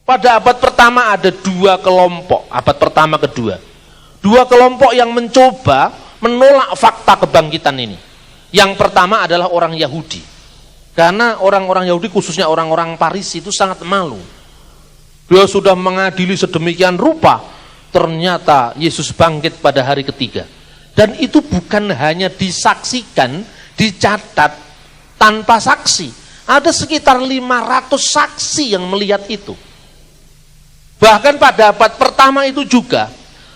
Pada abad pertama ada dua kelompok, abad pertama kedua. Dua kelompok yang mencoba menolak fakta kebangkitan ini. Yang pertama adalah orang Yahudi. Karena orang-orang Yahudi, khususnya orang-orang Parisi itu sangat malu. Dia sudah mengadili sedemikian rupa, ternyata Yesus bangkit pada hari ketiga. Dan itu bukan hanya disaksikan, dicatat tanpa saksi. Ada sekitar 500 saksi yang melihat itu. Bahkan pada abad pertama itu juga,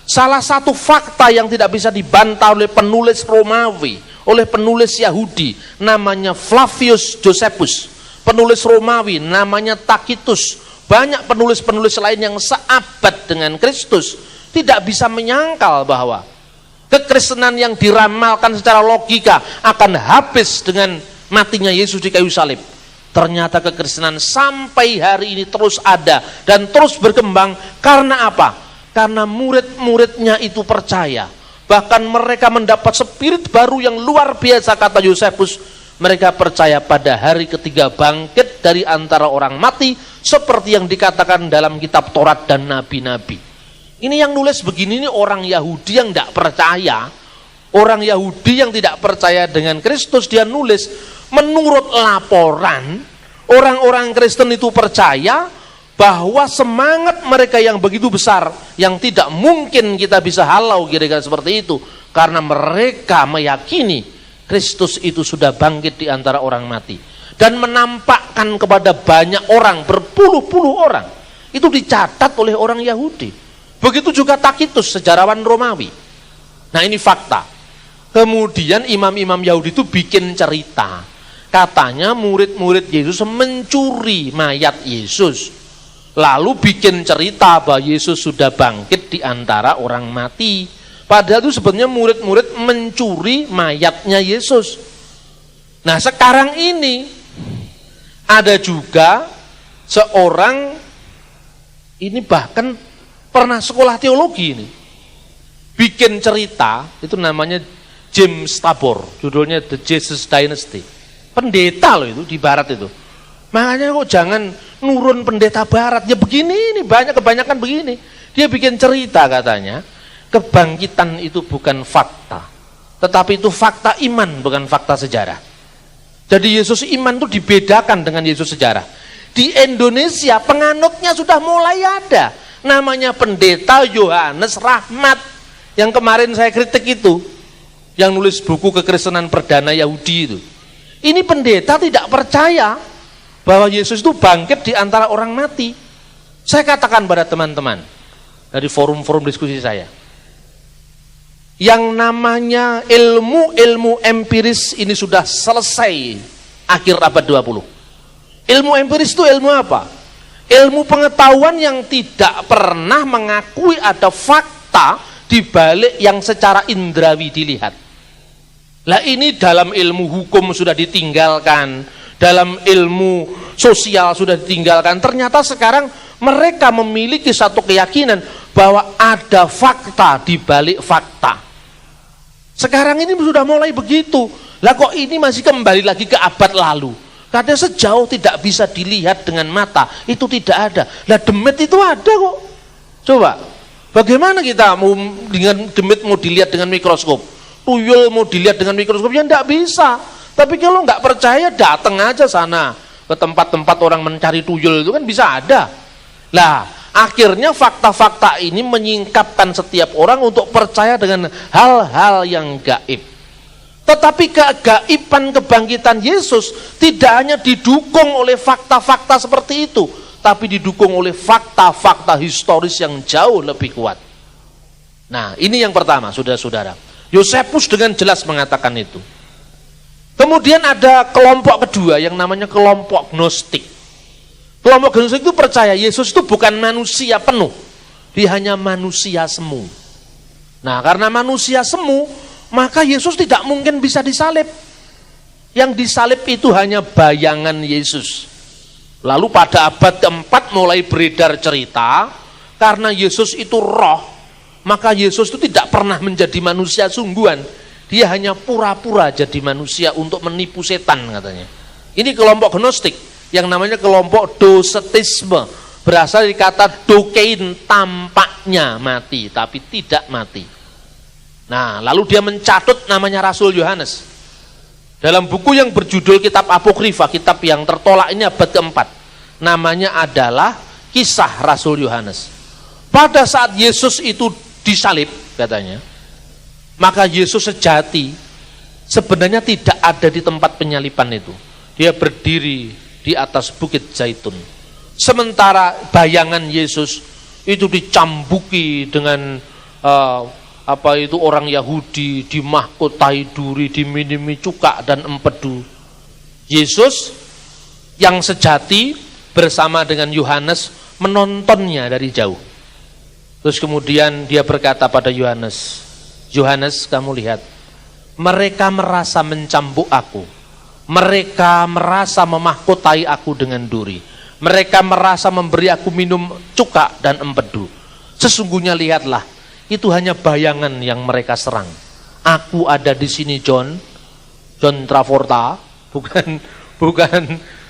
salah satu fakta yang tidak bisa dibantah oleh penulis Romawi, oleh penulis Yahudi, namanya Flavius Josephus. Penulis Romawi namanya Tacitus. Banyak penulis-penulis lain yang seabad dengan Kristus tidak bisa menyangkal bahwa kekristenan yang diramalkan secara logika akan habis dengan matinya Yesus di kayu salib. Ternyata kekristenan sampai hari ini terus ada dan terus berkembang. Karena apa? Karena murid-muridnya itu percaya. Bahkan mereka mendapat spirit baru yang luar biasa, kata Josephus. Mereka percaya pada hari ketiga bangkit dari antara orang mati, seperti yang dikatakan dalam kitab Taurat dan Nabi-Nabi. Ini yang nulis begini, ini orang Yahudi yang tidak percaya. Orang Yahudi yang tidak percaya dengan Kristus, dia nulis, menurut laporan, orang-orang Kristen itu percaya bahwa semangat mereka yang begitu besar, yang tidak mungkin kita bisa halau kira-kira seperti itu, karena mereka meyakini Kristus itu sudah bangkit di antara orang mati dan menampakkan kepada banyak orang, berpuluh-puluh orang. Itu dicatat oleh orang Yahudi. Begitu juga Tacitus, sejarawan Romawi. Nah, ini fakta. Kemudian imam-imam Yahudi itu bikin cerita. Katanya murid-murid Yesus mencuri mayat Yesus. Lalu bikin cerita bahwa Yesus sudah bangkit di antara orang mati. Padahal itu sebenarnya murid-murid mencuri mayatnya Yesus. Nah, sekarang ini ada juga seorang, ini bahkan pernah sekolah teologi ini, bikin cerita, itu namanya James Tabor, judulnya The Jesus Dynasty. Pendeta loh itu di barat itu. Makanya kok jangan nurun pendeta barat. Ya begini, ini kebanyakan begini. Dia bikin cerita katanya, kebangkitan itu bukan fakta, tetapi itu fakta iman, bukan fakta sejarah. Jadi Yesus iman itu dibedakan dengan Yesus sejarah. Di Indonesia penganutnya sudah mulai ada. Namanya pendeta Yohanes Rahmat. Yang kemarin saya kritik itu, yang nulis buku kekristenan perdana Yahudi itu. Ini pendeta tidak percaya bahwa Yesus itu bangkit di antara orang mati. Saya katakan pada teman-teman dari forum-forum diskusi saya, yang namanya ilmu empiris ini sudah selesai akhir abad 20. Ilmu empiris itu ilmu apa? Ilmu pengetahuan yang tidak pernah mengakui ada fakta di balik yang secara indrawi dilihat. Lah ini dalam ilmu hukum sudah ditinggalkan, dalam ilmu sosial sudah ditinggalkan. Ternyata sekarang mereka memiliki satu keyakinan bahwa ada fakta di balik fakta. Sekarang ini sudah mulai begitu. Lah kok ini masih kembali lagi ke abad lalu? Katanya sejauh tidak bisa dilihat dengan mata, itu tidak ada. Lah demit itu ada kok. Coba, bagaimana kita mau dengan demit mau dilihat dengan mikroskop? Tuyul mau dilihat dengan mikroskop, ya enggak bisa. Tapi kalau enggak percaya, datang aja sana ke tempat-tempat orang mencari tuyul, itu kan bisa ada. Lah, akhirnya fakta-fakta ini menyingkapkan setiap orang untuk percaya dengan hal-hal yang gaib. Tetapi kegaiban kebangkitan Yesus tidak hanya didukung oleh fakta-fakta seperti itu, tapi didukung oleh fakta-fakta historis yang jauh lebih kuat. Nah, ini yang pertama, saudara-saudara. Josephus dengan jelas mengatakan itu. Kemudian ada kelompok kedua yang namanya kelompok Gnostik. Kelompok Gnostik itu percaya Yesus itu bukan manusia penuh, dia hanya manusia semu. Nah, karena manusia semu, maka Yesus tidak mungkin bisa disalib. Yang disalib itu hanya bayangan Yesus. Lalu pada abad keempat mulai beredar cerita, karena Yesus itu roh, maka Yesus itu tidak pernah menjadi manusia sungguhan. Dia hanya pura-pura jadi manusia untuk menipu setan katanya. Ini kelompok Gnostik yang namanya kelompok Docetisme. berasal dari kata dokein, tampaknya mati tapi tidak mati. Nah, lalu dia mencatut namanya Rasul Yohanes dalam buku yang berjudul Kitab Apokrifa, kitab yang tertolak ini abad keempat. Namanya adalah Kisah Rasul Yohanes. Pada saat Yesus itu disalib katanya, maka Yesus sejati sebenarnya tidak ada di tempat penyaliban itu. Dia berdiri di atas bukit Zaitun. Sementara bayangan Yesus itu dicambuki dengan orang Yahudi, dimahkotai duri, diminimi cuka dan empedu. Yesus yang sejati bersama dengan Yohanes menontonnya dari jauh. Terus kemudian dia berkata pada Yohanes, Yohanes, kamu lihat, mereka merasa mencambuk aku, mereka merasa memahkotai aku dengan duri, mereka merasa memberi aku minum cuka dan empedu. Sesungguhnya lihatlah, itu hanya bayangan yang mereka serang. Aku ada di sini, John Travolta, bukan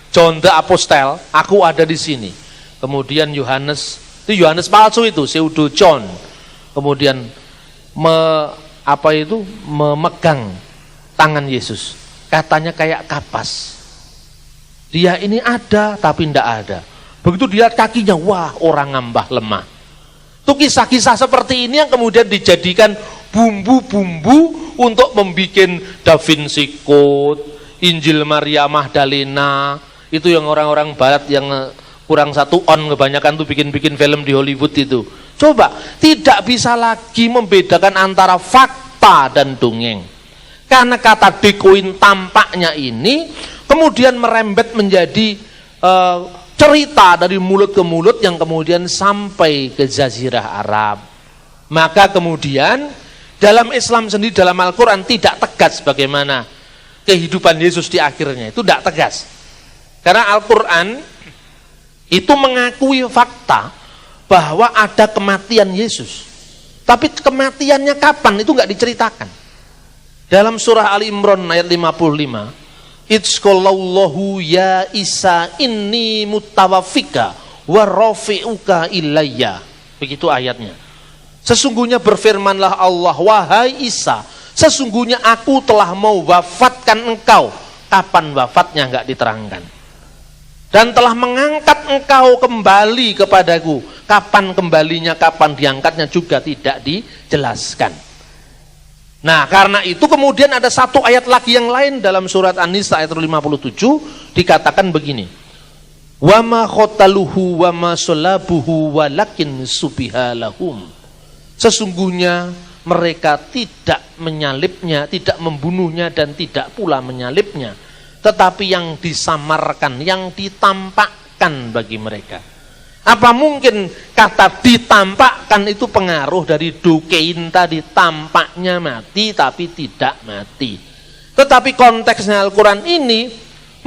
John the Apostle. Aku ada di sini. Kemudian Yohanes, itu Yohanes palsu itu, pseudo John. Kemudian memegang tangan Yesus. Katanya kayak kapas. Dia ini ada tapi tidak ada. Begitu dilihat kakinya, wah, orang ngambah lemah. Itu kisah-kisah seperti ini yang kemudian dijadikan bumbu-bumbu untuk membuat Da Vinci Code, Injil Maria Magdalena. Itu yang orang-orang barat yang kurang 1 on kebanyakan tuh bikin-bikin film di Hollywood itu. Coba, tidak bisa lagi membedakan antara fakta dan dongeng. Karena kata dekoin tampaknya ini kemudian merembet menjadi cerita dari mulut ke mulut yang kemudian sampai ke Jazirah Arab. Maka kemudian dalam Islam sendiri, dalam Al-Quran tidak tegas bagaimana kehidupan Yesus di akhirnya. Itu tidak tegas. Karena Al-Quran itu mengakui fakta bahwa ada kematian Yesus. Tapi kematiannya kapan itu nggak diceritakan. Dalam surah Ali Imran ayat 55, Idzqallahu ya Isa inni mutawafika wa rafi'uka ilayya. Begitu ayatnya. Sesungguhnya berfirmanlah Allah, wahai Isa, sesungguhnya aku telah mau wafatkan engkau. Kapan wafatnya enggak diterangkan. Dan telah mengangkat engkau kembali kepadaku. Kapan kembalinya, kapan diangkatnya juga tidak dijelaskan. Nah, karena itu kemudian ada satu ayat lagi yang lain dalam surat An-Nisa ayat 57 dikatakan begini. Wa ma khataluhu wa ma salabuhu walakin subiha lahum. Sesungguhnya mereka tidak menyalibnya, tidak membunuhnya dan tidak pula menyalibnya, tetapi yang disamarkan, yang ditampakkan bagi mereka. Apa mungkin kata ditampakkan itu pengaruh dari dokein tadi, tampaknya mati tapi tidak mati. Tetapi konteksnya Al-Quran ini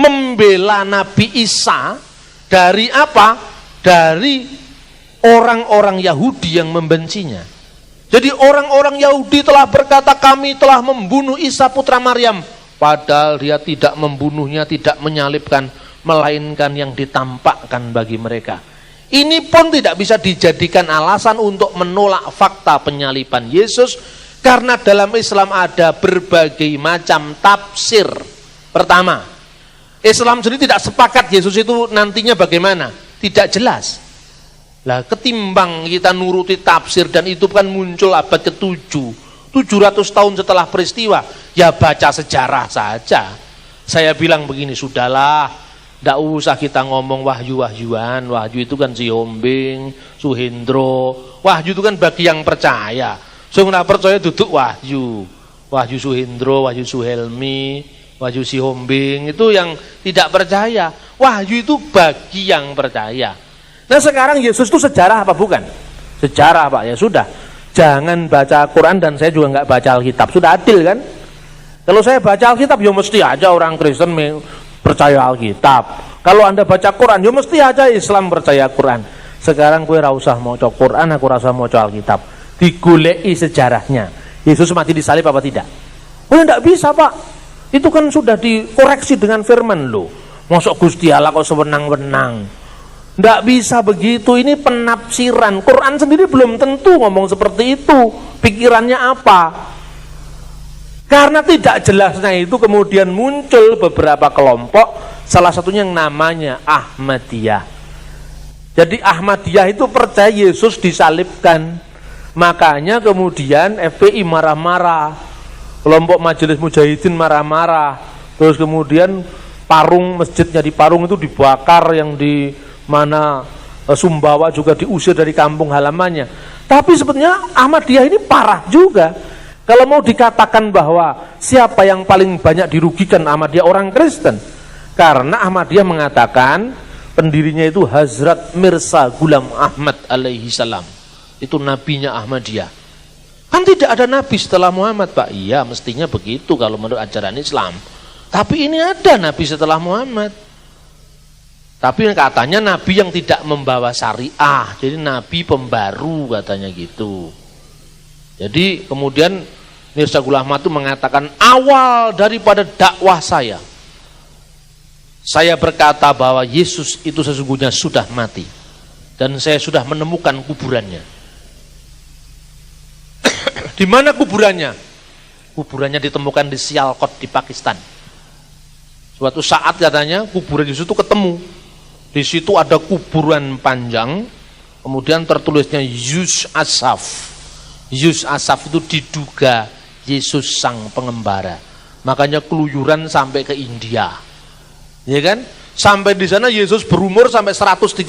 membela Nabi Isa dari apa? Dari orang-orang Yahudi yang membencinya. Jadi orang-orang Yahudi telah berkata, kami telah membunuh Isa putra Maryam. Padahal dia tidak membunuhnya, tidak menyalibkan, melainkan yang ditampakkan bagi mereka. Ini pun tidak bisa dijadikan alasan untuk menolak fakta penyaliban Yesus, karena dalam Islam ada berbagai macam tafsir. Pertama, Islam sendiri tidak sepakat Yesus itu nantinya bagaimana, tidak jelas. Lah ketimbang kita nuruti tafsir, dan itu kan muncul abad ke-7, 700 tahun setelah peristiwa, ya baca sejarah saja. Saya bilang begini, sudahlah, tidak usah kita ngomong wahyu-wahyuan. Wahyu itu kan si Hombing, Suhendro. Wahyu itu kan bagi yang percaya. So nggak percaya duduk wahyu. Wahyu Suhendro, wahyu Suhelmi, wahyu si Hombing itu yang tidak percaya. Wahyu itu bagi yang percaya. Nah sekarang Yesus itu sejarah apa bukan? Sejarah Pak, ya sudah. Jangan baca Quran dan saya juga nggak baca Alkitab. Sudah adil kan? Kalau saya baca Alkitab ya mesti aja orang Kristen percaya Alkitab. Kalau Anda baca Quran, ya mesti aja Islam percaya Quran. Sekarang gue rausah mau maca Quran, aku rasa mau maca Alkitab. Digulei sejarahnya. Yesus mati disalib apa tidak? Oh ya enggak bisa Pak. Itu kan sudah dikoreksi dengan firman loh. Masuk Gusti Allah kok sewenang-wenang. Tidak bisa begitu, ini penafsiran. Quran sendiri belum tentu ngomong seperti itu. Pikirannya apa? Karena tidak jelasnya itu kemudian muncul beberapa kelompok, salah satunya yang namanya Ahmadiyah. Jadi Ahmadiyah itu percaya Yesus disalibkan. Makanya kemudian FPI marah-marah, kelompok Majelis Mujahidin marah-marah. Terus kemudian parung masjidnya di Parung itu dibakar, yang di mana Sumbawa juga diusir dari kampung halamannya. Tapi sebetulnya Ahmadiyah ini parah juga. Kalau mau dikatakan bahwa siapa yang paling banyak dirugikan, Ahmadiyah orang Kristen. Karena Ahmadiyah mengatakan pendirinya itu Hazrat Mirza Ghulam Ahmad alaihi salam. Itu nabinya Ahmadiyah. Kan tidak ada nabi setelah Muhammad, Pak. Iya, mestinya begitu kalau menurut ajaran Islam. Tapi ini ada nabi setelah Muhammad. Tapi katanya nabi yang tidak membawa syariah, jadi nabi pembaru katanya gitu. Jadi kemudian Mirza Ghulam Ahmad itu mengatakan, awal daripada dakwah saya berkata bahwa Yesus itu sesungguhnya sudah mati dan saya sudah menemukan kuburannya. Di mana kuburannya? Kuburannya ditemukan di Sialkot di Pakistan. Suatu saat katanya kuburan Yesus itu ketemu. Di situ ada kuburan panjang, kemudian tertulisnya Yus Asaf. Yus Asaf itu diduga Yesus sang pengembara. Makanya keluyuran sampai ke India. Ya kan? Sampai di sana Yesus berumur sampai 120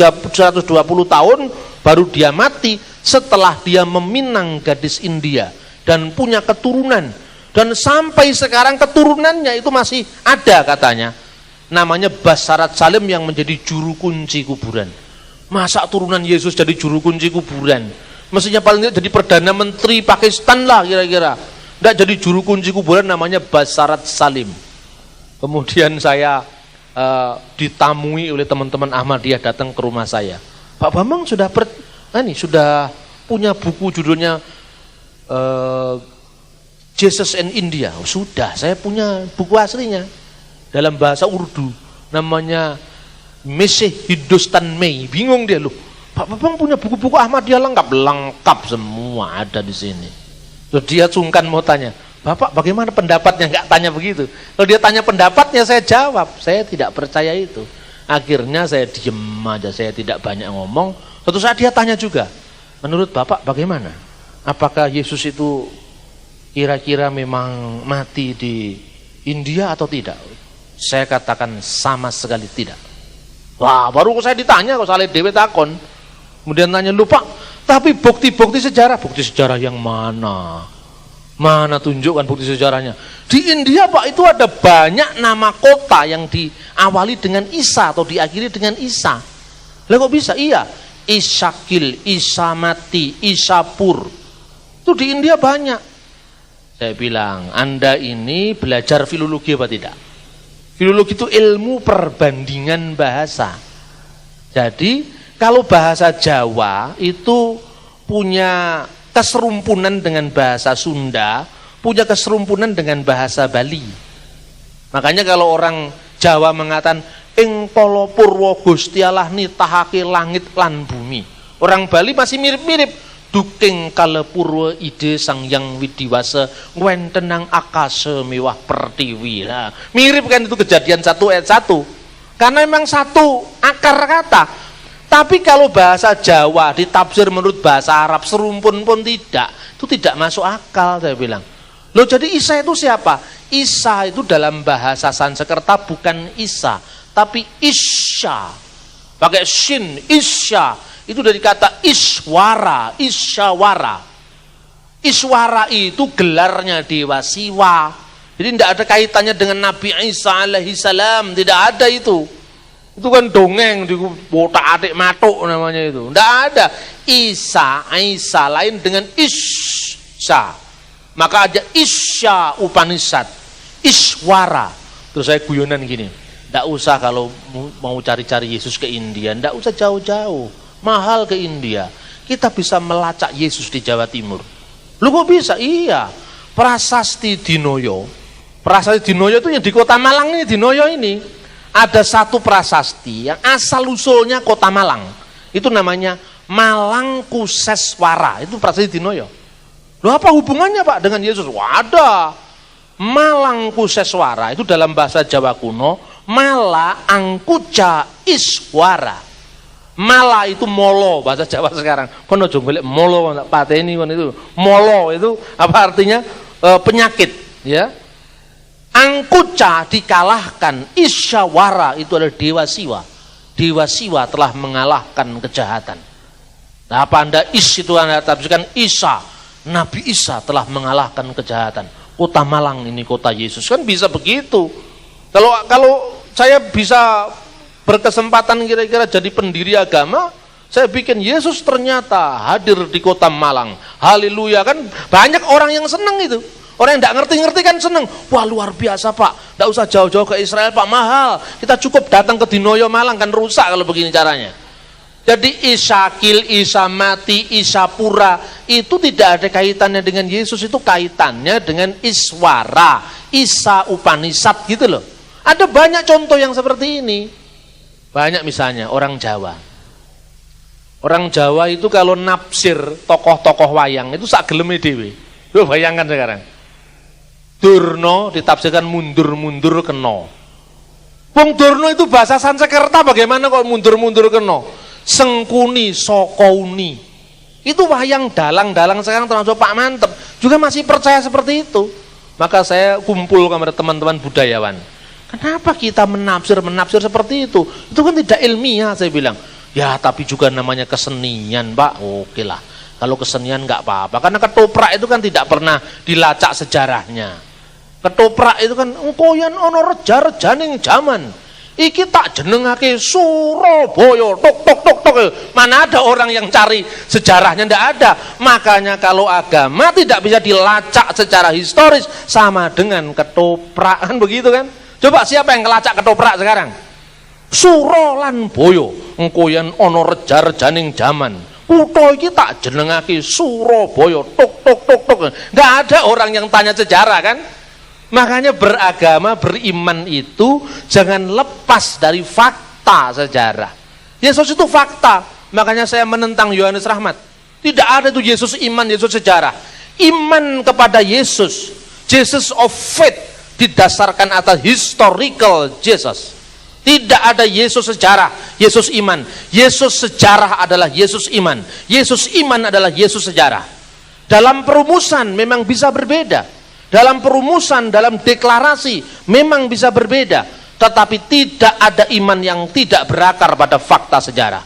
tahun baru dia mati setelah dia meminang gadis India dan punya keturunan. Dan sampai sekarang keturunannya itu masih ada katanya. Namanya Basharat Salim yang menjadi juru kunci kuburan. Masa turunan Yesus jadi juru kunci kuburan? Mestinya paling tidak jadi Perdana Menteri Pakistan lah kira-kira. Tidak jadi juru kunci kuburan, namanya Basharat Salim. Kemudian saya ditamui oleh teman-teman Ahmadiyah datang ke rumah saya. Pak Bambang sudah punya buku judulnya Jesus and India. Oh, sudah, saya punya buku aslinya. Dalam bahasa Urdu namanya Mesih Hindustan Mei. Bingung dia, loh, Pak Bambang punya buku-buku Ahmadiyah lengkap semua ada di sini. Terus dia sungkan mau tanya, Bapak bagaimana pendapatnya? Enggak tanya begitu. Kalau dia tanya pendapatnya saya jawab, saya tidak percaya itu. Akhirnya saya diem aja, saya tidak banyak ngomong. Suatu saat dia tanya juga, menurut Bapak bagaimana? Apakah Yesus itu kira-kira memang mati di India atau tidak? Saya katakan sama sekali tidak. Wah, baru saya ditanya kok saleh dewe takon. Kemudian tanya, lupa, tapi bukti sejarah yang mana? Mana tunjukkan bukti sejarahnya? Di India, Pak, itu ada banyak nama kota yang diawali dengan Isa atau diakhiri dengan Isa. Lah kok bisa? Iya, Isakil, Isamati, Isapur. Itu di India banyak. Saya bilang, Anda ini belajar filologi apa tidak? Filologi itu ilmu perbandingan bahasa. Jadi kalau bahasa Jawa itu punya keserumpunan dengan bahasa Sunda, punya keserumpunan dengan bahasa Bali. Makanya kalau orang Jawa mengatakan ing kala purwa Gusti Allah nitahake langit lan bumi. Orang Bali masih mirip-mirip. Duking kala purwa ide sang yang widiwasa ngwentenang akase mewah pertiwi. Nah, mirip kan itu Kejadian 1 ayat 1. Karena memang satu akar kata. Tapi kalau bahasa Jawa ditafsir menurut bahasa Arab serumpun pun tidak. Itu tidak masuk akal, saya bilang. Loh, jadi Isa itu siapa? Isa itu dalam bahasa Sanskerta bukan Isa, tapi Isya. Pakai shin, Isya. Itu dari kata iswara, isyawara. Iswara itu gelarnya Dewa Siwa. Jadi tidak ada kaitannya dengan Nabi Isa alaihi salam, tidak ada itu. Itu kan dongeng di botak atik matuk namanya itu. Tidak ada. Isa lain dengan Isya. Maka aja Isya Upanishad, Iswara. Terus saya guyonan gini, tidak usah kalau mau cari-cari Yesus ke India, tidak usah jauh-jauh. Mahal ke India, kita bisa melacak Yesus di Jawa Timur. Lu kok bisa? Iya, Prasasti Dinoyo itu yang di kota Malang ini, Dinoyo ini ada satu prasasti yang asal usulnya kota Malang. Itu namanya Malangkuseswara. Itu prasasti Dinoyo. Loh, apa hubungannya Pak dengan Yesus? Wadah. Malangkuseswara itu dalam bahasa Jawa kuno, Mala angkuca iswara. Mala itu molo, bahasa Jawa sekarang. Kono jonggolek molo, pateni kon itu. Molo itu apa artinya? Penyakit, ya. Angkuca dikalahkan, isyawara itu adalah dewa siwa. Dewa siwa telah mengalahkan kejahatan. Nah, apa Anda itu Anda tafsirkan Isa, Nabi Isa telah mengalahkan kejahatan. Kota Malang ini kota Yesus, kan bisa begitu. Kalau saya bisa berkesempatan kira-kira jadi pendiri agama, saya bikin Yesus ternyata hadir di kota Malang. Haleluya, kan banyak orang yang senang itu. Orang yang tidak ngerti-ngerti kan senang. Wah, luar biasa Pak, tidak usah jauh-jauh ke Israel Pak, mahal. Kita cukup datang ke Dinoyo Malang, kan rusak kalau begini caranya. Jadi Isakil, Isamati, Isapura itu tidak ada kaitannya dengan Yesus, itu kaitannya dengan Iswara, Isa Upanisad gitu loh. Ada banyak contoh yang seperti ini. Banyak misalnya orang Jawa. Orang Jawa itu kalau nafsir tokoh-tokoh wayang itu sak geleme dhewe. Loh, bayangkan sekarang. Durno ditafsirkan mundur-mundur keno. Wong Durno itu bahasa Sanskerta, bagaimana kok mundur-mundur keno? Sengkuni sokouni. Itu wayang dalang sekarang termasuk Pak Mantep juga masih percaya seperti itu. Maka saya kumpul kepada teman-teman budayawan. Kenapa kita menafsir seperti itu? Itu kan tidak ilmiah, saya bilang. Ya, tapi juga namanya kesenian, Pak. Oke lah. Kalau kesenian nggak apa-apa. Karena ketoprak itu kan tidak pernah dilacak sejarahnya. Ketoprak itu kan koyan ono reja-rejaning zaman. Iki tak jenengake Surabaya, tok. Mana ada orang yang cari sejarahnya? Tidak ada. Makanya kalau agama tidak bisa dilacak secara historis, sama dengan ketoprak, kan begitu kan? Coba siapa yang ngelacak ketoprak sekarang? Suro lan boyo, engko yen ana reja-rejaning jaman. Kutha iki tak jenengake Surabaya, tok. Enggak ada orang yang tanya sejarah kan? Makanya beragama, beriman itu jangan lepas dari fakta sejarah. Yesus itu fakta. Makanya saya menentang Yohanes Rahmat. Tidak ada itu Yesus iman, Yesus sejarah. Iman kepada Yesus, Jesus of faith, didasarkan atas historical Jesus. Tidak ada Yesus sejarah, Yesus iman. Yesus sejarah adalah Yesus iman. Yesus iman adalah Yesus sejarah. Dalam perumusan memang bisa berbeda. Dalam perumusan, dalam deklarasi memang bisa berbeda, tetapi tidak ada iman yang tidak berakar pada fakta sejarah.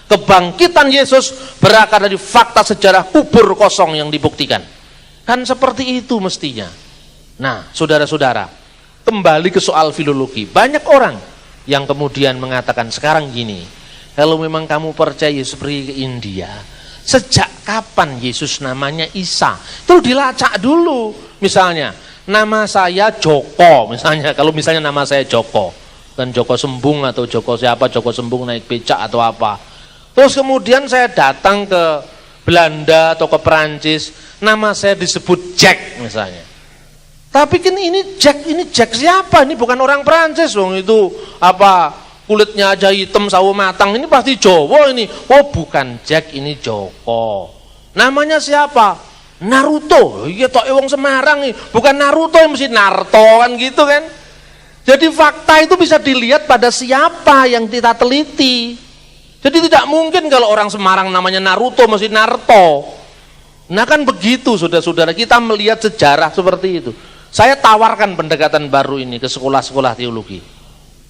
Kebangkitan Yesus berakar dari fakta sejarah kubur kosong yang dibuktikan. Kan seperti itu mestinya. Nah, saudara-saudara, kembali ke soal filologi. Banyak orang yang kemudian mengatakan sekarang gini, kalau memang kamu percaya Yesus pergi ke India, sejak kapan Yesus namanya Isa? Itu dilacak dulu. Misalnya, nama saya Joko, misalnya, kalau misalnya nama saya Joko, kan Joko Sembung atau Joko siapa, Joko Sembung naik becak atau apa. Terus kemudian saya datang ke Belanda atau ke Perancis, nama saya disebut Jack misalnya. Tapi kan ini Jack siapa? Ini bukan orang Perancis, wong itu apa kulitnya aja hitam sawo matang, ini pasti Jawa ini. Oh, bukan Jack, ini Joko. Namanya siapa? Naruto. Iya tok wong Semarang nih, bukan Naruto yang mesti Narto kan gitu kan. Jadi fakta itu bisa dilihat pada siapa yang kita teliti. Jadi tidak mungkin kalau orang Semarang namanya Naruto mesti Narto. Nah kan begitu saudara-saudara, kita melihat sejarah seperti itu. Saya tawarkan pendekatan baru ini ke sekolah-sekolah teologi.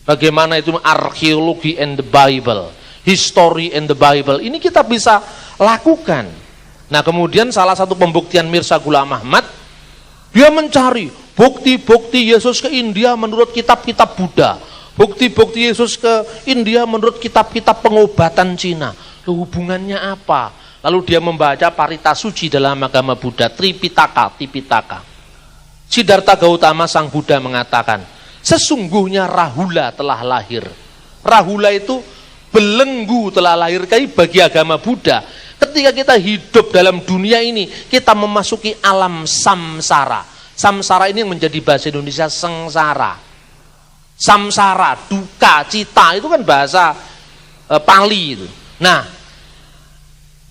Bagaimana itu arkeologi and the Bible, history and the Bible, ini kita bisa lakukan. Nah kemudian salah satu pembuktian Mirza Ghulam Ahmad, dia mencari bukti-bukti Yesus ke India menurut kitab-kitab Buddha, bukti-bukti Yesus ke India menurut kitab-kitab pengobatan Cina. Hubungannya apa? Lalu dia membaca Parita Suci dalam agama Buddha, Tripitaka. Siddhartha Gautama sang Buddha mengatakan, sesungguhnya Rahula telah lahir. Rahula itu belenggu telah lahir bagi agama Buddha. Ketika kita hidup dalam dunia ini, kita memasuki alam samsara. Samsara ini yang menjadi bahasa Indonesia sengsara. Samsara, duka, cita, itu kan bahasa Pali itu. Nah,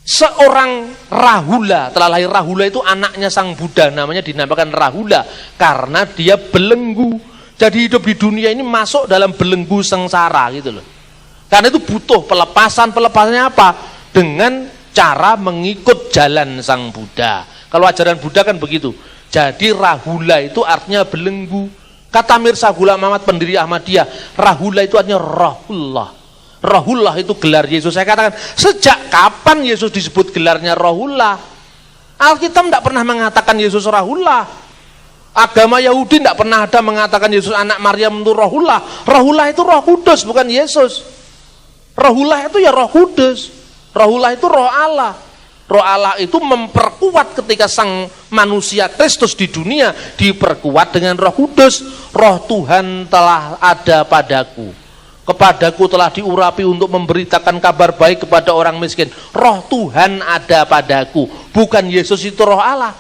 seorang Rahula, telah lahir Rahula itu anaknya sang Buddha, namanya dinamakan Rahula karena dia belenggu. Jadi hidup di dunia ini masuk dalam belenggu sengsara gitu loh. Karena itu butuh pelepasannya apa? Dengan cara mengikut jalan sang Buddha. Kalau ajaran Buddha kan begitu. Jadi Rahula itu artinya belenggu. Kata Mirza Ghulam Ahmad pendiri Ahmadiyah, Rahula itu artinya Rohullah. Rohullah itu gelar Yesus. Saya katakan, sejak kapan Yesus disebut gelarnya Rohullah? Alkitab tidak pernah mengatakan Yesus Rohullah. Agama Yahudi tidak pernah ada mengatakan Yesus anak Maryam itu Rohullah. Rohullah itu Roh Kudus, bukan Yesus. Rohullah itu ya Roh Kudus. Rohullah itu Roh Allah. Roh Allah itu memperkuat ketika sang manusia Kristus di dunia diperkuat dengan Roh Kudus. Roh Tuhan telah ada padaku. Kepadaku telah diurapi untuk memberitakan kabar baik kepada orang miskin. Roh Tuhan ada padaku. Bukan Yesus itu Roh Allah.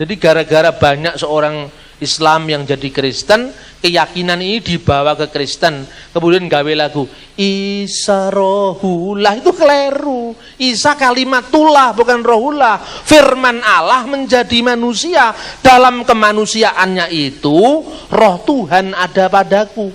Jadi gara-gara banyak seorang Islam yang jadi Kristen, keyakinan ini dibawa ke Kristen, kemudian gawe lagu Isa Rohullah, itu keliru. Isa kalimatullah, bukan Rohullah. Firman Allah menjadi manusia, dalam kemanusiaannya itu Roh Tuhan ada padaku.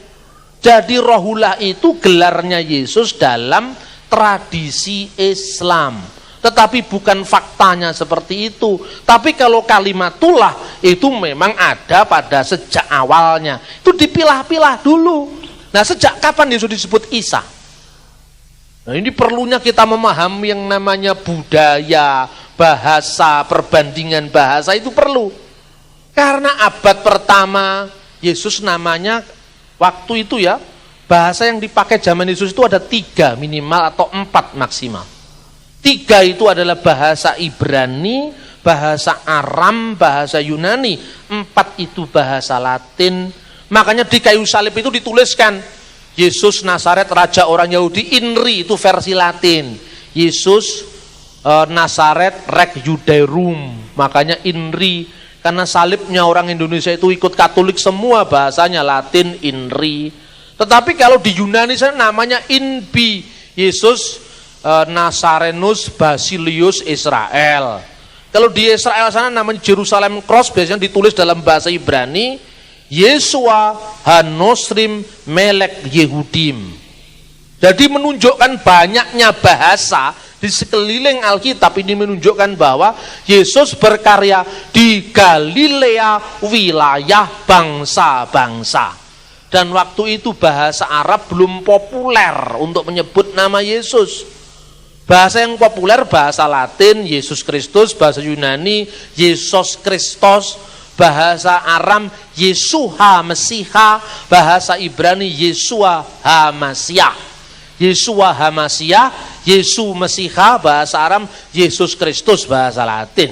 Jadi Rohullah itu gelarnya Yesus dalam tradisi Islam. Tetapi bukan faktanya seperti itu. Tapi kalau kalimatullah itu memang ada pada sejak awalnya. Itu dipilah-pilah dulu. Nah, sejak kapan Yesus disebut Isa? Nah, ini perlunya kita memahami yang namanya budaya, bahasa, perbandingan bahasa itu perlu. Karena abad pertama Yesus namanya waktu itu ya, bahasa yang dipakai zaman Yesus itu ada 3 minimal atau 4 maksimal. 3 itu adalah bahasa Ibrani, bahasa Aram, bahasa Yunani. 4 itu bahasa Latin. Makanya di kayu salib itu dituliskan Yesus Nazaret Raja orang Yahudi, INRI itu versi Latin. Yesus Nazaret Rex Judaeum, makanya INRI. Karena salibnya orang Indonesia itu ikut Katolik semua, bahasanya Latin INRI. Tetapi kalau di Yunani sana namanya INBI, Yesus Nazarenus Basilius Israel. Kalau di Israel sana namanya Jerusalem Cross, biasanya ditulis dalam bahasa Ibrani Yeshua Hanosrim Melek Yehudim. Jadi menunjukkan banyaknya bahasa di sekeliling Alkitab ini, menunjukkan bahwa Yesus berkarya di Galilea, wilayah bangsa-bangsa. Dan waktu itu bahasa Arab belum populer untuk menyebut nama Yesus. Bahasa yang populer bahasa Latin Yesus Kristus, bahasa Yunani Yesus Kristos, bahasa Aram Yeshua Mesiha, bahasa Ibrani Yeshua Hamasiah. Yeshua Hamasiah, Yesus Mesiha, bahasa Aram Yesus Kristus, bahasa Latin.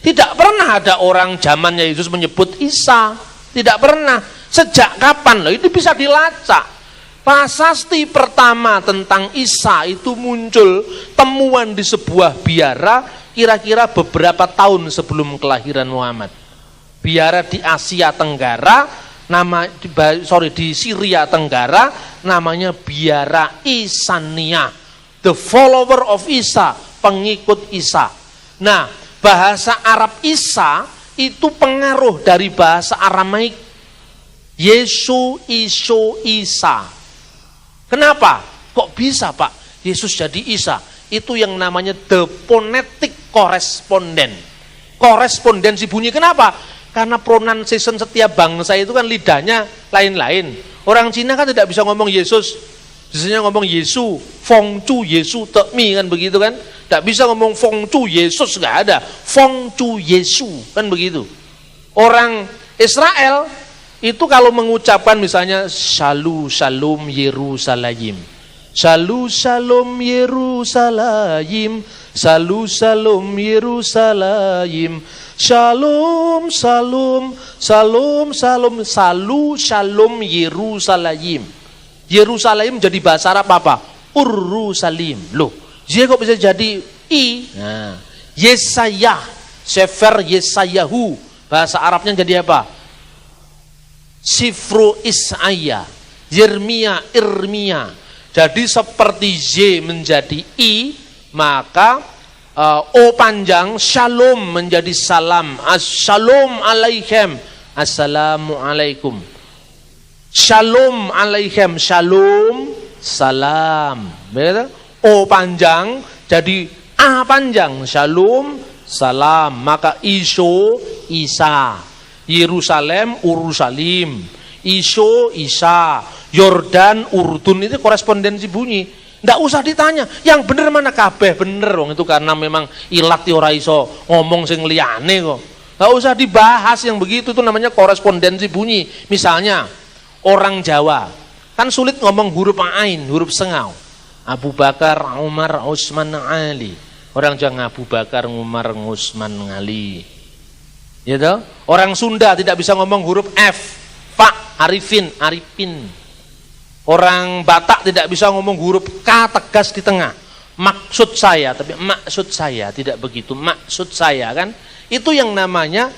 Tidak pernah ada orang zamannya Yesus menyebut Isa, tidak pernah. Sejak kapan? Loh, itu bisa dilacak. Prasasti pertama tentang Isa itu muncul temuan di sebuah biara kira-kira beberapa tahun sebelum kelahiran Muhammad. Biara di Asia Tenggara, di Syria Tenggara, namanya Biara Isania. The follower of Isa, pengikut Isa. Nah, bahasa Arab Isa itu pengaruh dari bahasa Aramaik Yesu, Iso, Isa. Kenapa? Kok bisa Pak Yesus jadi Isa? Itu yang namanya the phonetic correspondent. Korespondensi bunyi. Kenapa? Karena pronunciation setiap bangsa itu kan lidahnya lain-lain. Orang Cina kan tidak bisa ngomong Yesus, biasanya ngomong Yesu, Fong Chu Yesu Tekmi kan begitu kan? Tidak bisa ngomong Fong Chu Yesus, nggak ada. Fong Chu Yesu kan begitu. Orang Israel itu kalau mengucapkan misalnya Shalom Shalom Yerusalem, Shalom Shalom Yerusalem, Shalom Shalom Yerusalem, Shalom Shalom Shalom Shalom, Shalom Shalom Yerusalem. Yerusalem jadi bahasa Arab apa? Urrusalim. Loh, dia kok bisa jadi I? Nah, Yesayah, Sefer Yesayahu, bahasa Arabnya jadi apa? Sifru Isaya, Yeremia, Irmia. Jadi seperti Z menjadi I, maka O panjang, Shalom menjadi salam. Assalamu alaikum, assalamualaikum. Shalom alaikum, shalom, salam. Betul? O panjang jadi A panjang, shalom, salam. Maka Iso, Isa. Yerusalem, Urusalim. Iso, Isa. Yordan, Urdun. Itu korespondensi bunyi. Nggak usah ditanya, yang bener mana kabeh bener wong itu, karena memang ilat ora iso ngomong sing liyane kok. Nggak usah dibahas yang begitu, itu namanya korespondensi bunyi. Misalnya orang Jawa kan sulit ngomong huruf ain, huruf sengau. Abu Bakar, Umar, Utsman, Ali. Orang Jawa Abu Bakar, Umar, Utsman, Ali. Gitu? Orang Sunda tidak bisa ngomong huruf F, Fa, Arifin, Arifin. Orang Batak tidak bisa ngomong huruf K tegas di tengah. Maksud saya, tapi maksud saya tidak begitu. Maksud saya kan, itu yang namanya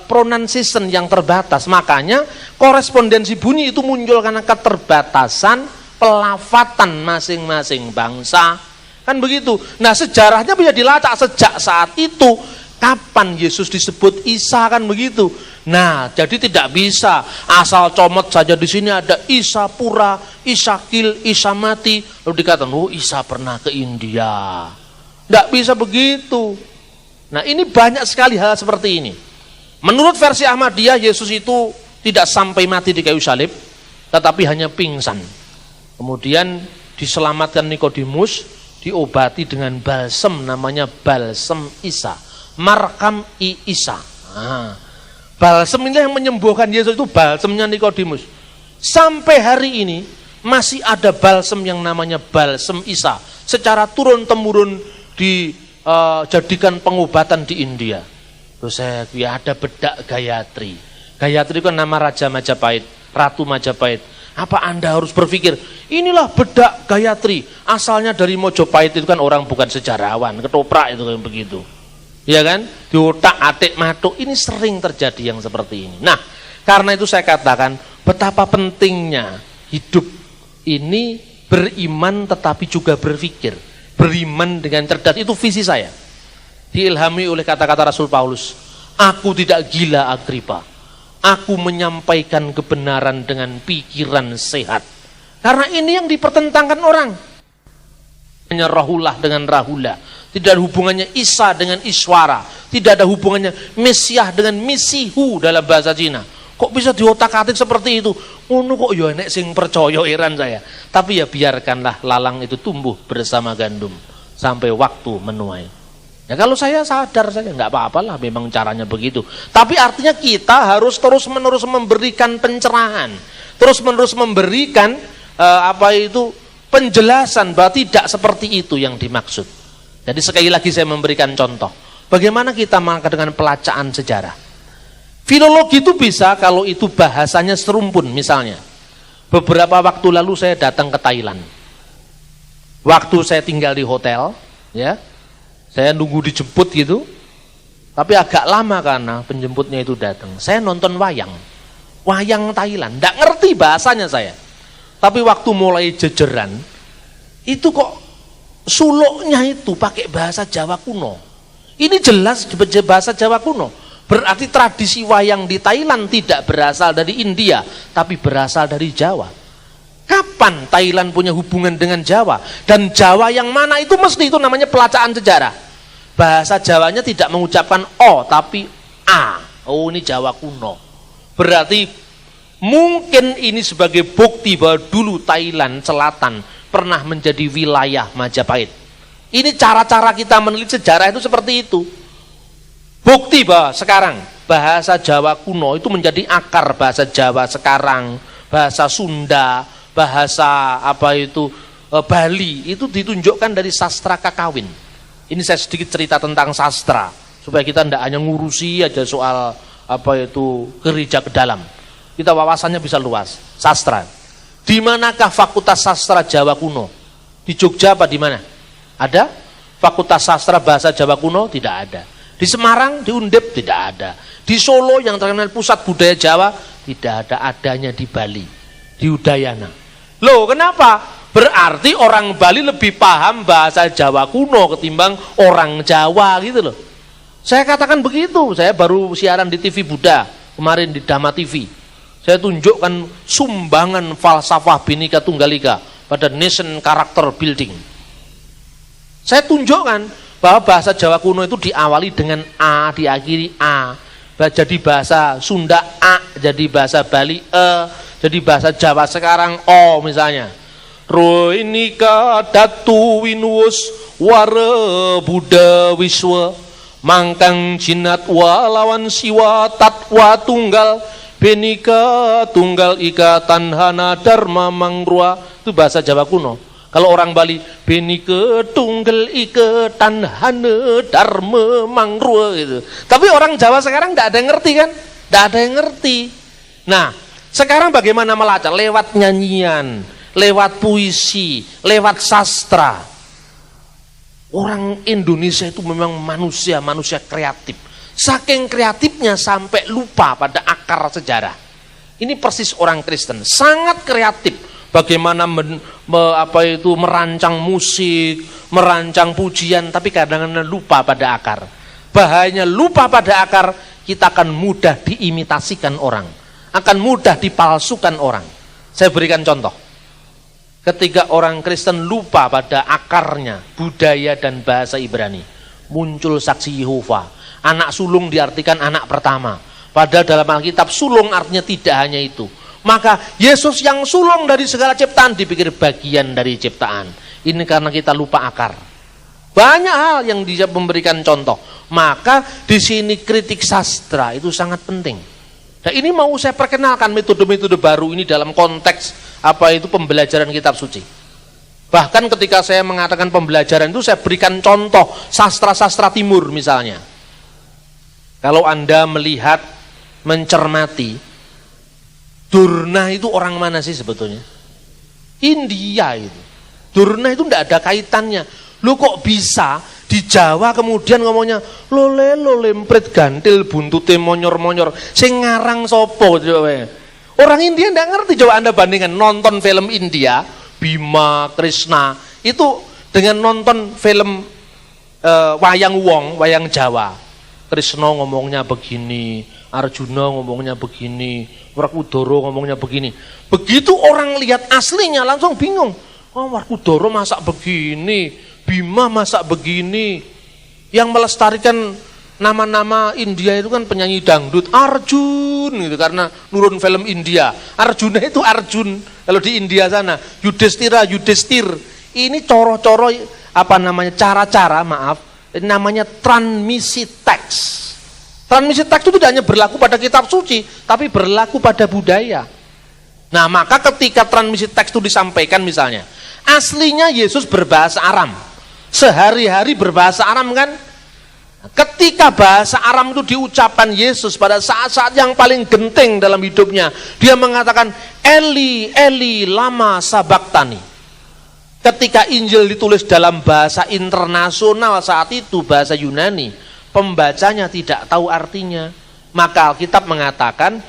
pronunciation yang terbatas. Makanya korespondensi bunyi itu muncul karena keterbatasan pelafatan masing-masing bangsa. Kan begitu. Nah sejarahnya bisa dilacak sejak saat itu. Kapan Yesus disebut Isa, kan begitu. Nah, jadi tidak bisa asal comot saja di sini ada Isa Pura, Isa Kil, Isa Mati, lalu dikatakan, oh Isa pernah ke India. Tidak bisa begitu. Nah, ini banyak sekali hal seperti ini. Menurut versi Ahmadiyah, Yesus itu tidak sampai mati di kayu salib, tetapi hanya pingsan. Kemudian diselamatkan Nikodemus, diobati dengan balsem, namanya balsem Isa. Markam I Isa. Nah, balsem ini yang menyembuhkan Yesus, itu balsemnya Nikodemus. Sampai hari ini masih ada balsem yang namanya balsem Isa. Secara turun-temurun dijadikan pengobatan di India. Terus ada bedak Gayatri. Gayatri itu kan nama Raja Majapahit, Ratu Majapahit. Apa Anda harus berpikir, inilah bedak Gayatri, asalnya dari Mojopahit. Itu kan orang bukan sejarawan, ketoprak itu kan begitu. Ya kan, di otak atik matuk, ini sering terjadi yang seperti ini. Nah, karena itu saya katakan betapa pentingnya hidup ini beriman tetapi juga berpikir, beriman dengan cerdas. Itu visi saya, diilhami oleh kata-kata Rasul Paulus, aku tidak gila Agripa, aku menyampaikan kebenaran dengan pikiran sehat. Karena ini yang dipertentangkan orang, hanya Rahulah dengan Rahula. Tidak ada hubungannya Isa dengan Iswara. Tidak ada hubungannya Mesiah dengan Mesihu dalam bahasa Cina. Kok bisa diotak-atik seperti itu? Ngono kok ya nek sing percaya heran saya. Tapi ya biarkanlah lalang itu tumbuh bersama gandum sampai waktu menuai. Ya kalau saya sadar saja nggak apa-apalah, memang caranya begitu. Tapi artinya kita harus terus-menerus memberikan pencerahan, terus-menerus memberikan penjelasan bahwa tidak seperti itu yang dimaksud. Jadi sekali lagi saya memberikan contoh. Bagaimana kita mengangkat dengan pelacaan sejarah. Filologi itu bisa kalau itu bahasanya serumpun. Misalnya, beberapa waktu lalu saya datang ke Thailand. Waktu saya tinggal di hotel, ya, saya nunggu dijemput gitu. Tapi agak lama karena penjemputnya itu datang. Saya nonton wayang Thailand. Nggak ngerti bahasanya saya. Tapi waktu mulai jejeran, itu kok suluknya itu pakai bahasa Jawa kuno. Ini jelas bahasa Jawa kuno. Berarti tradisi wayang di Thailand tidak berasal dari India, tapi berasal dari Jawa. Kapan Thailand punya hubungan dengan Jawa? Dan Jawa yang mana itu mesti itu namanya pelacaan sejarah. Bahasa Jawanya tidak mengucapkan O, tapi A. Oh, ini Jawa kuno. Berarti mungkin ini sebagai bukti bahwa dulu Thailand Selatan pernah menjadi wilayah Majapahit. Ini cara-cara kita meneliti sejarah itu seperti itu. Bukti bahwa sekarang bahasa Jawa kuno itu menjadi akar bahasa Jawa sekarang, bahasa Sunda, bahasa Bali, itu ditunjukkan dari sastra Kakawin. Ini saya sedikit cerita tentang sastra supaya kita tidak hanya ngurusi aja soal gereja ke dalam. Kita wawasannya bisa luas. Sastra. Di manakah Fakultas Sastra Jawa Kuno? Di Jogja apa di mana? Ada? Fakultas Sastra Bahasa Jawa Kuno? Tidak ada. Di Semarang, di Undip? Tidak ada. Di Solo yang terkenal pusat budaya Jawa? tidak ada adanya di Bali, di Udayana. Loh, kenapa? Berarti orang Bali lebih paham bahasa Jawa kuno ketimbang orang Jawa gitu loh. Saya katakan begitu. Saya baru siaran di TV Buddha kemarin di Dhamma TV. Saya tunjukkan sumbangan falsafah Bhinneka Tunggal Ika pada nation character building. Saya tunjukkan bahwa bahasa Jawa kuno itu diawali dengan A, diakhiri A. Jadi bahasa Sunda A, jadi bahasa Bali E, jadi bahasa Jawa sekarang O misalnya. Roinika datu winus wara Buddha wiswa mangkang jinat walawan siwa tatwa tunggal Bhinneka Tunggal Ika tanhana dharma mangrua. Itu bahasa Jawa kuno. Kalau orang Bali, Bhinneka Tunggal Ika tanhana dharma mangrua gitu. Tapi orang Jawa sekarang tidak ada yang ngerti kan? Tidak ada yang ngerti. Nah, sekarang bagaimana melacak? Lewat nyanyian, lewat puisi, lewat sastra. Orang Indonesia itu memang manusia kreatif. Saking kreatifnya sampai lupa pada akar sejarah. Ini persis orang Kristen, sangat kreatif. Bagaimana merancang musik, merancang pujian, tapi kadang-kadang lupa pada akar. Bahayanya lupa pada akar, kita akan mudah diimitasikan orang, akan mudah dipalsukan orang. Saya berikan contoh. Ketika orang Kristen lupa pada akarnya, budaya dan bahasa Ibrani, muncul saksi Yehova. Anak sulung diartikan anak pertama. Padahal dalam Alkitab sulung artinya tidak hanya itu. Maka Yesus yang sulung dari segala ciptaan dipikir bagian dari ciptaan. Ini karena kita lupa akar. Banyak hal yang dia memberikan contoh. Maka di sini kritik sastra itu sangat penting. Nah, ini mau saya perkenalkan metode-metode baru ini dalam konteks pembelajaran kitab suci. Bahkan ketika saya mengatakan pembelajaran itu saya berikan contoh sastra-sastra timur misalnya. Kalau Anda melihat, mencermati, Durna itu orang mana sih sebetulnya? India itu. Durna itu tidak ada kaitannya. Lu kok bisa di Jawa kemudian ngomongnya lole lempret gantil buntute monyor-monyor. Sing ngarang sopo coba. Orang India tidak ngerti. Coba Anda bandingkan nonton film India, Bima, Krishna, itu dengan nonton film wayang wong, wayang Jawa. Krishna ngomongnya begini, Arjuna ngomongnya begini, Werkudara ngomongnya begini. Begitu orang lihat aslinya langsung bingung. Oh, Werkudara masak begini, Bima masak begini. Yang melestarikan nama-nama India itu kan penyanyi dangdut Arjun gitu, karena nurun film India. Arjuna itu Arjun kalau di India sana. Yudhistira, Yudhisthir. Ini coro-coro cara-cara namanya transmisi teks. Transmisi teks itu tidak hanya berlaku pada kitab suci, tapi berlaku pada budaya. Nah, maka ketika transmisi teks itu disampaikan misalnya, aslinya Yesus berbahasa Aram. Sehari-hari berbahasa Aram kan? Ketika bahasa Aram itu diucapkan Yesus pada saat-saat yang paling genting dalam hidupnya, dia mengatakan Eli, Eli, lama sabaktani. Ketika Injil ditulis dalam bahasa internasional saat itu, bahasa Yunani, pembacanya tidak tahu artinya. Maka Alkitab mengatakan,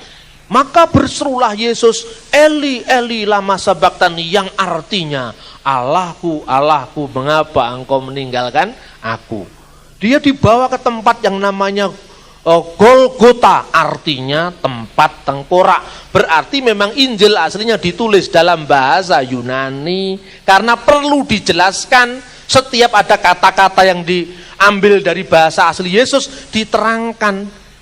maka berserulah Yesus, Eli, Eli, lama sabaktani, yang artinya, Allahku, Allahku, mengapa engkau meninggalkan aku? Dia dibawa ke tempat yang namanya Golgota, artinya tempat tengkorak. Berarti memang Injil aslinya ditulis dalam bahasa Yunani, karena perlu dijelaskan. Setiap ada kata-kata yang diambil dari bahasa asli Yesus diterangkan.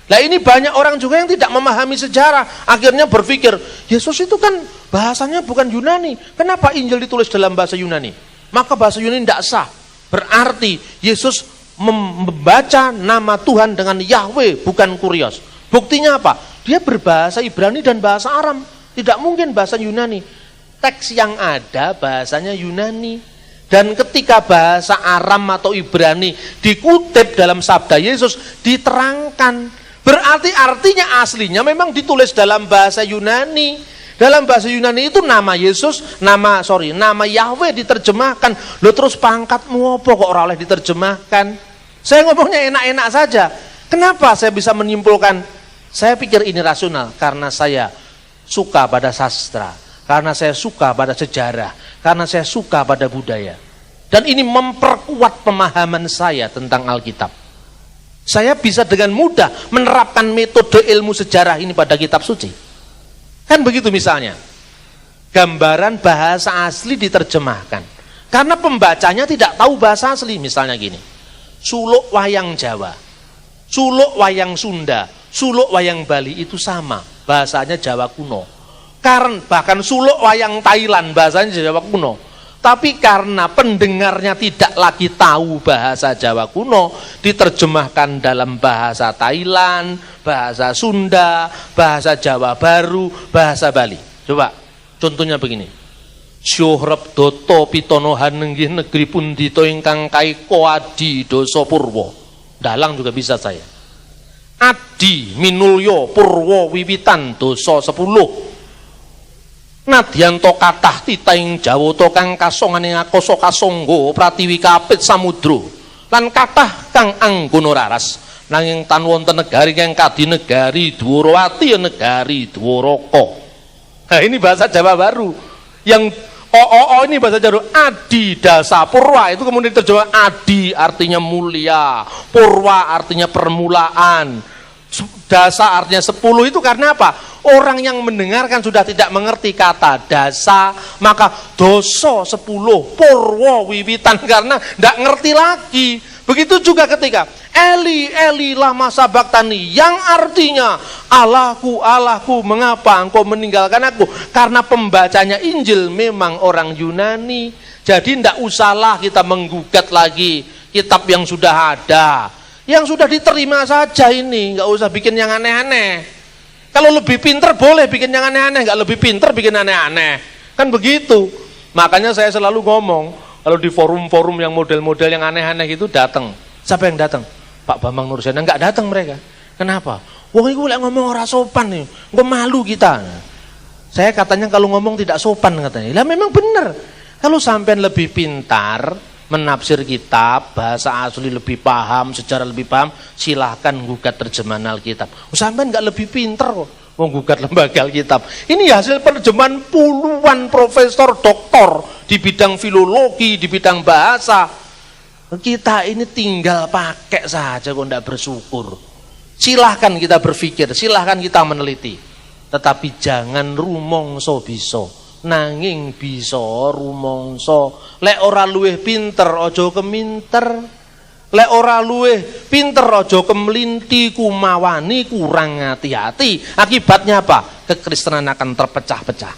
Nah, ini banyak orang juga yang tidak memahami sejarah, akhirnya berpikir Yesus itu kan bahasanya bukan Yunani, kenapa Injil ditulis dalam bahasa Yunani? Maka bahasa Yunani tidak sah. Berarti Yesus membaca nama Tuhan dengan Yahweh, bukan Kurios. Buktinya apa? Dia berbahasa Ibrani dan bahasa Aram. Tidak mungkin bahasa Yunani. Teks yang ada bahasanya Yunani. Dan ketika bahasa Aram atau Ibrani dikutip dalam sabda Yesus, diterangkan. Berarti artinya aslinya memang ditulis dalam bahasa Yunani. Dalam bahasa Yunani itu nama Yesus, nama Yahweh diterjemahkan. Loh, terus pangkatmu apa kok ora oleh diterjemahkan? Saya ngomongnya enak-enak saja. Kenapa saya bisa menyimpulkan? Saya pikir ini rasional karena saya suka pada sastra, karena saya suka pada sejarah, karena saya suka pada budaya. Dan ini memperkuat pemahaman saya tentang Alkitab. Saya bisa dengan mudah menerapkan metode ilmu sejarah ini pada kitab suci. Kan begitu misalnya. Gambaran bahasa asli diterjemahkan. Karena pembacanya tidak tahu bahasa asli, misalnya gini. Suluk wayang Jawa, suluk wayang Sunda, suluk wayang Bali itu sama, bahasanya Jawa kuno. Karena bahkan suluk wayang Thailand bahasanya Jawa kuno. Tapi karena pendengarnya tidak lagi tahu bahasa Jawa kuno, diterjemahkan dalam bahasa Thailand, bahasa Sunda, bahasa Jawa Baru, bahasa Bali. Coba, contohnya begini. Syuhrep doto pitono hanenggih negeri pundito ingkang kaiko adi doso purwo. Dalang juga bisa saya. Adi minulyo purwo wiwitan doso 10. Nadyanto kathah titaing jawata kang kasongane akoso kasonggo pratiwi kapit samudra lan kathah kang anggono raras nanging tan wonten negari kang kadi negari Dwarawati negari Dwaraka. Nah, ini bahasa Jawa Baru. Yang ini bahasa Jawa Adi Dasa Purwa itu kemudian terjemah Adi artinya mulia, Purwa artinya permulaan, Dasa artinya 10 itu karena apa? Orang yang mendengarkan sudah tidak mengerti kata dasa, maka doso 10, purwo wiwitan karena tidak ngerti lagi. Begitu juga ketika Eli Eli lama sabaktani yang artinya Allahku Allahku mengapa engkau meninggalkan aku? Karena pembacanya Injil memang orang Yunani. Jadi tidak usahlah kita menggugat lagi kitab yang sudah ada. Yang sudah diterima saja ini, nggak usah bikin yang aneh-aneh. Kalau lebih pinter boleh bikin yang aneh-aneh, nggak lebih pinter bikin aneh-aneh. Kan begitu. Makanya saya selalu ngomong, kalau di forum-forum yang model-model yang aneh-aneh itu datang. Siapa yang datang? Pak Bambang Nursena. Nggak datang mereka. Kenapa? Wong itu ngomong orang sopan nih, nggak malu kita. Saya katanya kalau ngomong tidak sopan katanya. Lah memang benar. Kalau sampean lebih pintar menafsir kitab, bahasa asli lebih paham, sejarah lebih paham, silahkan gugat terjemahan Alkitab. Sampai nggak lebih pinter kok menggugat lembaga Alkitab. Ini hasil penerjemahan puluhan profesor doktor di bidang filologi, di bidang bahasa. Kita ini tinggal pakai saja kok nggak bersyukur. Silahkan kita berpikir, silahkan kita meneliti. Tetapi jangan rumongso biso. Nanging bisa rumangsa lek ora luwih pinter aja keminter, lek ora luwih pinter aja kemlinti kumawani kurang hati-hati. Akibatnya apa? Kekristenan akan terpecah-pecah.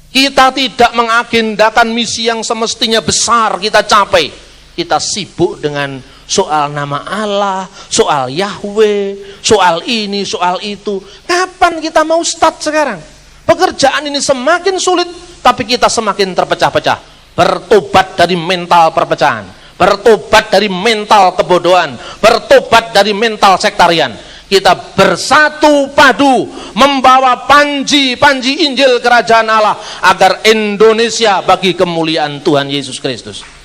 Kita tidak mengagendakan misi yang semestinya besar kita capai. Kita sibuk dengan soal nama Allah, soal Yahweh, soal ini, soal itu. Kapan kita mau start sekarang? Pekerjaan ini semakin sulit, tapi kita semakin terpecah-pecah. Bertobat dari mental perpecahan, bertobat dari mental kebodohan, bertobat dari mental sektarian. Kita bersatu padu membawa panji Injil Kerajaan Allah agar Indonesia bagi kemuliaan Tuhan Yesus Kristus.